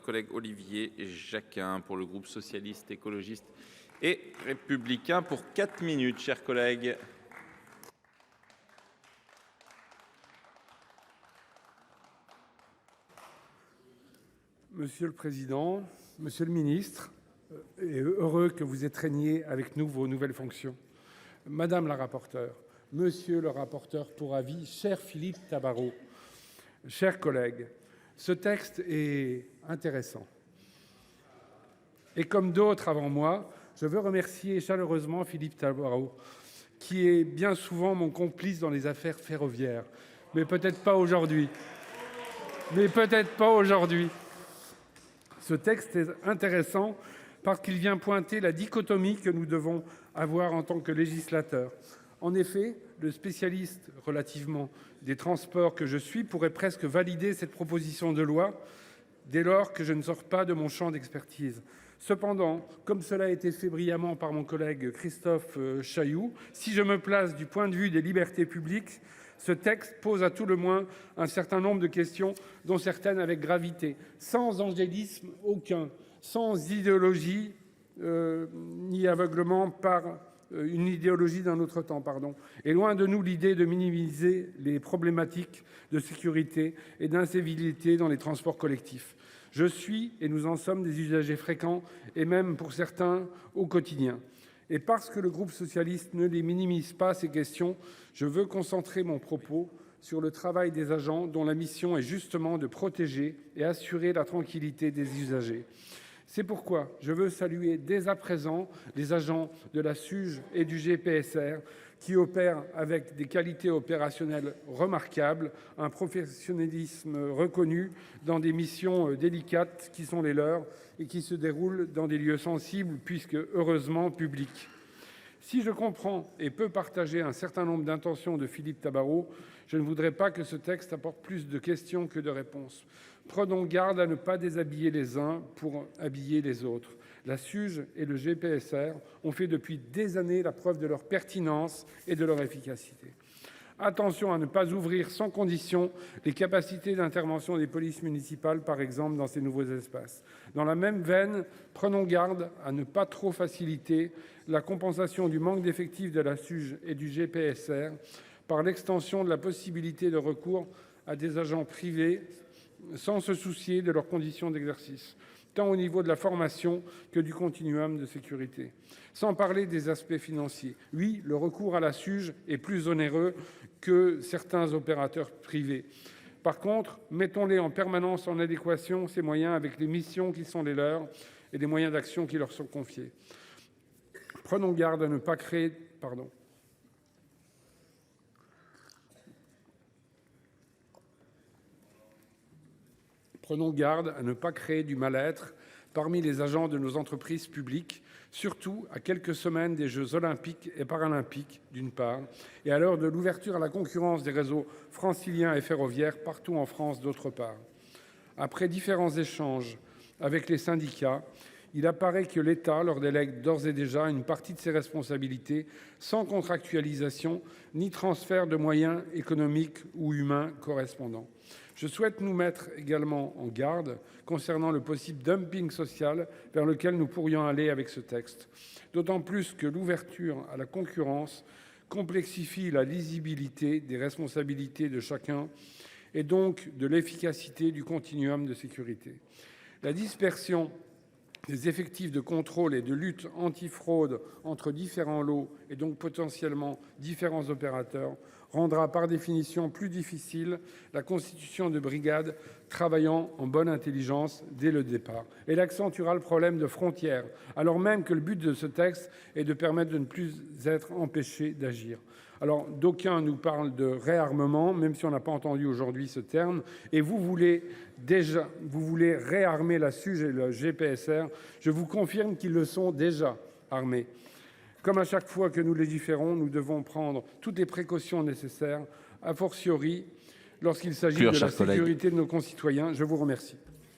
notre collègue Olivier Jacquin pour le groupe socialiste, écologiste et républicain pour 4 minutes, chers collègues. Monsieur le Président, Monsieur le Ministre, et heureux que vous étreigniez avec nous vos nouvelles fonctions. Madame la rapporteure, Monsieur le rapporteur pour avis, cher Philippe Tabarot, chers collègues, ce texte est intéressant. Et comme d'autres avant moi, je veux remercier chaleureusement Philippe Tabarot, qui est bien souvent mon complice dans les affaires ferroviaires. Mais peut-être pas aujourd'hui. Ce texte est intéressant parce qu'il vient pointer la dichotomie que nous devons avoir en tant que législateurs. En effet, le spécialiste relativement des transports que je suis pourrait presque valider cette proposition de loi dès lors que je ne sors pas de mon champ d'expertise. Cependant, comme cela a été fait brillamment par mon collègue Christophe Chailloux, si je me place du point de vue des libertés publiques, ce texte pose à tout le moins un certain nombre de questions, dont certaines avec gravité, sans angélisme aucun, sans idéologie ni aveuglement par une idéologie d'un autre temps, Et loin de nous l'idée de minimiser les problématiques de sécurité et d'incivilité dans les transports collectifs. Je suis, et nous en sommes, des usagers fréquents, et même pour certains au quotidien. Et parce que le groupe socialiste ne les minimise pas, ces questions, je veux concentrer mon propos sur le travail des agents dont la mission est justement de protéger et assurer la tranquillité des usagers. C'est pourquoi je veux saluer dès à présent les agents de la SUGE et du GPSR qui opèrent avec des qualités opérationnelles remarquables, un professionnalisme reconnu dans des missions délicates qui sont les leurs et qui se déroulent dans des lieux sensibles puisque heureusement publics. Si je comprends et peux partager un certain nombre d'intentions de Philippe Tabarot, je ne voudrais pas que ce texte apporte plus de questions que de réponses. Prenons garde à ne pas déshabiller les uns pour habiller les autres. La SUGE et le GPSR ont fait depuis des années la preuve de leur pertinence et de leur efficacité. Attention à ne pas ouvrir sans condition les capacités d'intervention des polices municipales, par exemple, dans ces nouveaux espaces. Dans la même veine, prenons garde à ne pas trop faciliter la compensation du manque d'effectifs de la SUGE et du GPSR par l'extension de la possibilité de recours à des agents privés sans se soucier de leurs conditions d'exercice, tant au niveau de la formation que du continuum de sécurité. Sans parler des aspects financiers. Oui, le recours à la SUGE est plus onéreux que certains opérateurs privés. Par contre, mettons-les en permanence en adéquation, ces moyens, avec les missions qui sont les leurs et les moyens d'action qui leur sont confiés. Prenons garde à ne pas créer... Prenons garde à ne pas créer du mal-être parmi les agents de nos entreprises publiques, surtout à quelques semaines des Jeux olympiques et paralympiques, d'une part, et à l'heure de l'ouverture à la concurrence des réseaux franciliens et ferroviaires partout en France, d'autre part. Après différents échanges avec les syndicats, il apparaît que l'État leur délègue d'ores et déjà une partie de ses responsabilités sans contractualisation ni transfert de moyens économiques ou humains correspondants. Je souhaite nous mettre également en garde concernant le possible dumping social vers lequel nous pourrions aller avec ce texte. D'autant plus que l'ouverture à la concurrence complexifie la lisibilité des responsabilités de chacun et donc de l'efficacité du continuum de sécurité. La dispersion des effectifs de contrôle et de lutte antifraude entre différents lots et donc potentiellement différents opérateurs rendra par définition plus difficile la constitution de brigades travaillant en bonne intelligence dès le départ. Elle accentuera le problème de frontières, alors même que le but de ce texte est de permettre de ne plus être empêchés d'agir. Alors, d'aucuns nous parlent de réarmement, même si on n'a pas entendu aujourd'hui ce terme, et vous voulez réarmer la SUGE et le GPSR. Je vous confirme qu'ils le sont déjà armés. Comme à chaque fois que nous légiférons, nous devons prendre toutes les précautions nécessaires, a fortiori lorsqu'il s'agit de la sécurité de nos concitoyens. Je vous remercie.